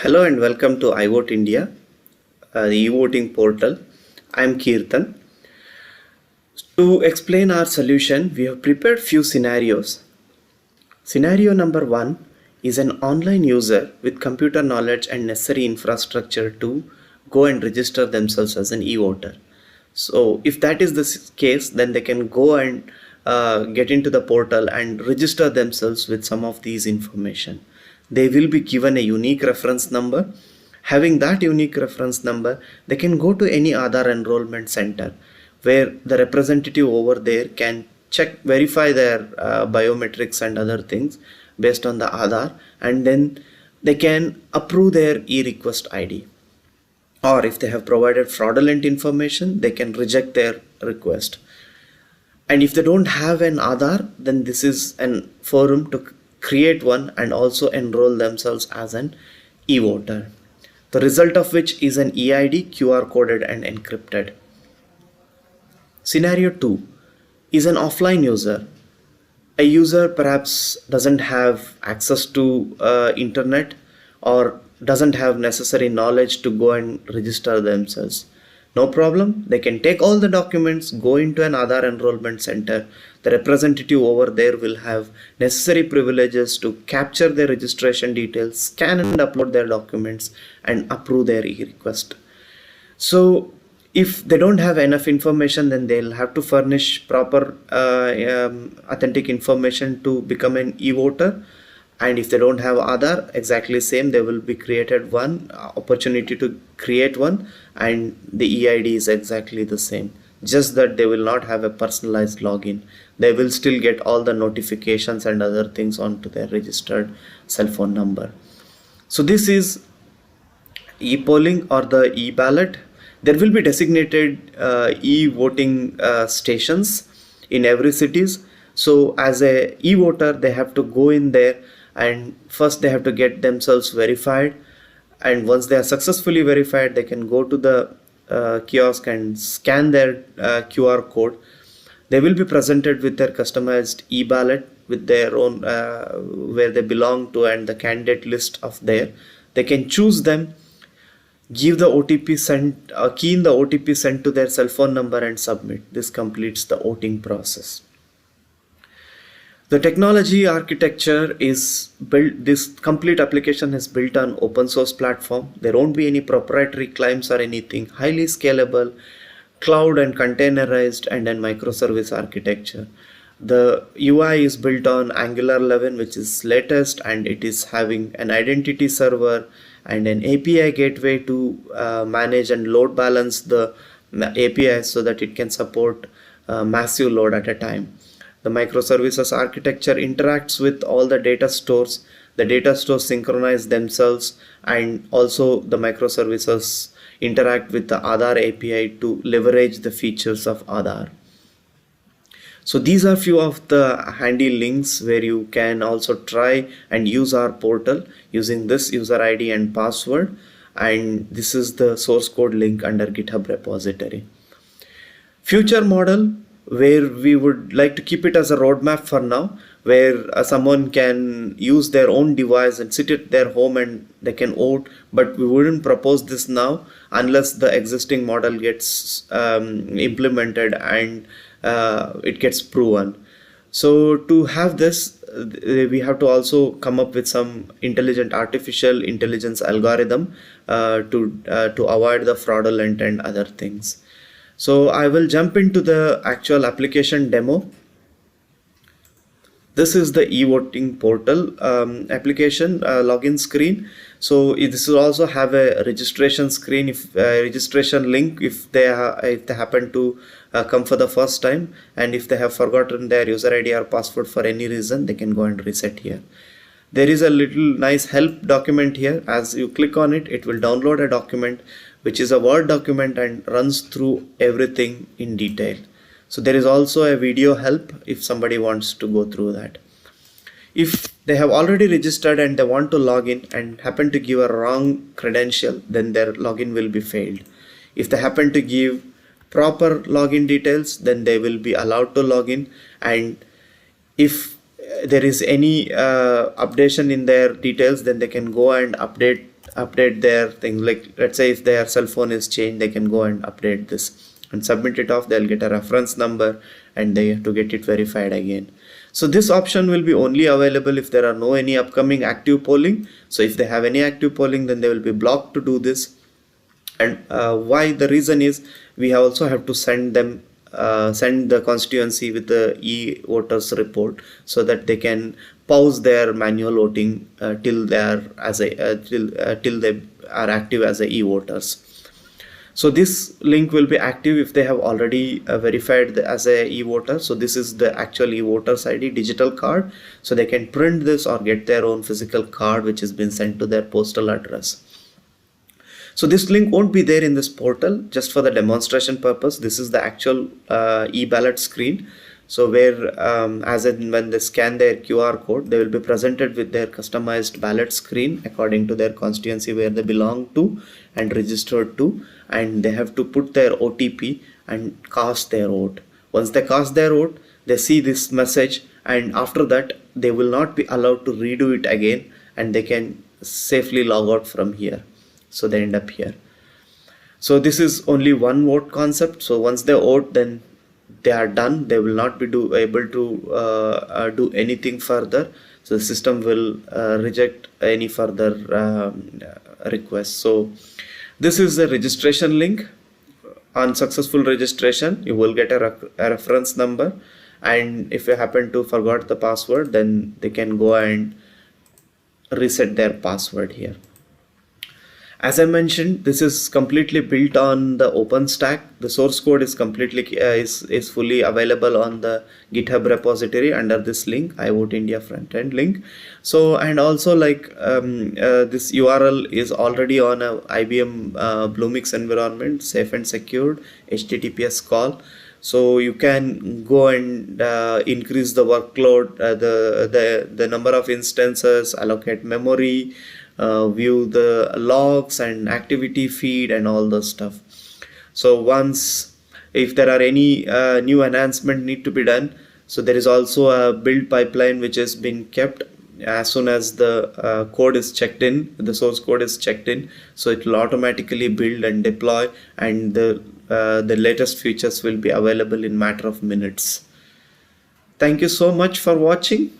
Hello and welcome to iVoteIndia, the e-voting portal. I'm Kirtan. To explain our solution, we have prepared few scenarios. Scenario number 1 is an online user with computer knowledge and necessary infrastructure to go and register themselves as an e-voter. So if that is the case, then they can go and get into the portal and register themselves with some of these information. They will be given a unique reference number. Having that unique reference number, they can go to any Aadhaar enrollment center where the representative over there can verify their biometrics and other things based on the Aadhaar, and then they can approve their e-request ID. Or if they have provided fraudulent information, they can reject their request. And if they don't have an Aadhaar, then this is an forum to create one and also enroll themselves as an e-voter. The result of which is an EID, QR coded and encrypted. Scenario 2 is an offline user. A user perhaps doesn't have access to internet or doesn't have necessary knowledge to go and register themselves. No problem, they can take all the documents, go into an Aadhaar enrollment center. The representative over there will have necessary privileges to capture their registration details, scan and upload their documents, and approve their e-request. So if they don't have enough information, then they'll have to furnish proper authentic information to become an e-voter. And if they don't have Aadhaar, exactly same, they will be created one opportunity to create one, and the EID is exactly the same, just that they will not have a personalized login. They will still get all the notifications and other things onto their registered cell phone number. So this is e-polling or the e-ballot. There will be designated e-voting stations in every cities. So as a e-voter, they have to go in there and first they have to get themselves verified, and once they are successfully verified, they can go to the kiosk and scan their QR code. They will be presented with their customized e-ballot with their own where they belong to and the candidate list of there. They can choose them, give the OTP sent, key in the OTP sent to their cell phone number and submit. This completes the voting process. The technology architecture is built, this complete application is built on open source platform. There won't be any proprietary claims or anything. Highly scalable, cloud and containerized, and then microservice architecture. The UI is built on Angular 11, which is latest, and it is having an identity server and an API gateway to manage and load balance the APIs so that it can support massive load at a time. The microservices architecture interacts with all the data stores. The data stores synchronize themselves, and also the microservices interact with the Aadhaar API to leverage the features of Aadhaar. So these are few of the handy links where you can also try and use our portal using this user ID and password, and this is the source code link under GitHub repository. Future model, where we would like to keep it as a roadmap for now, where someone can use their own device and sit at their home and they can vote, but we wouldn't propose this now unless the existing model gets implemented and it gets proven. So to have this, we have to also come up with some intelligent artificial intelligence algorithm to avoid the fraudulent and other things. So I will jump into the actual application demo. This is the e-voting portal application login screen. So this will also have a registration screen, if registration link if they happen to come for the first time, and if they have forgotten their user ID or password for any reason, they can go and reset here. There is a little nice help document here. As you click on it, it will download a document which is a Word document and runs through everything in detail. So there is also a video help if somebody wants to go through that. If they have already registered and they want to log in and happen to give a wrong credential, then their login will be failed. If they happen to give proper login details, then they will be allowed to log in, and if there is any updation in their details, then they can go and update update their thing. Like let's say if their cell phone is changed, they can go and update this and submit it off. They'll get a reference number and they have to get it verified again. So this option will be only available if there are no any upcoming active polling. So if they have any active polling, then they will be blocked to do this. And why? The reason is we also have to send them send the constituency with the e-voters report, so that they can pause their manual voting till they are till they are active as a e-voters. So this link will be active if they have already verified as a e-voter. So this is the actual e-voters ID digital card. So they can print this or get their own physical card which has been sent to their postal address. So this link won't be there in this portal, just for the demonstration purpose. This is the actual e-ballot screen. So where as in when they scan their QR code, they will be presented with their customized ballot screen according to their constituency where they belong to and registered to, and they have to put their OTP and cast their vote. Once they cast their vote, they see this message, and after that they will not be allowed to redo it again, and they can safely log out from here. So they end up here. So this is only one vote concept. So once they vote, then they are done. They will not be able to do anything further. So the system will reject any further requests. So this is the registration link. On successful registration, you will get a reference number, and if you happen to forgot the password, then they can go and reset their password here. As I mentioned, this is completely built on the OpenStack. The source code is completely is fully available on the GitHub repository under this link, iVoteIndia front-end link. So, and also like this URL is already on a IBM Bluemix environment, safe and secured, HTTPS call. So you can go and increase the workload, the number of instances, allocate memory, view the logs and activity feed and all the stuff. So once if there are any new enhancement need to be done, so there is also a build pipeline which has been kept. As soon as the code is checked in, the source code is checked in, so it will automatically build and deploy, and the latest features will be available in matter of minutes. Thank you so much for watching.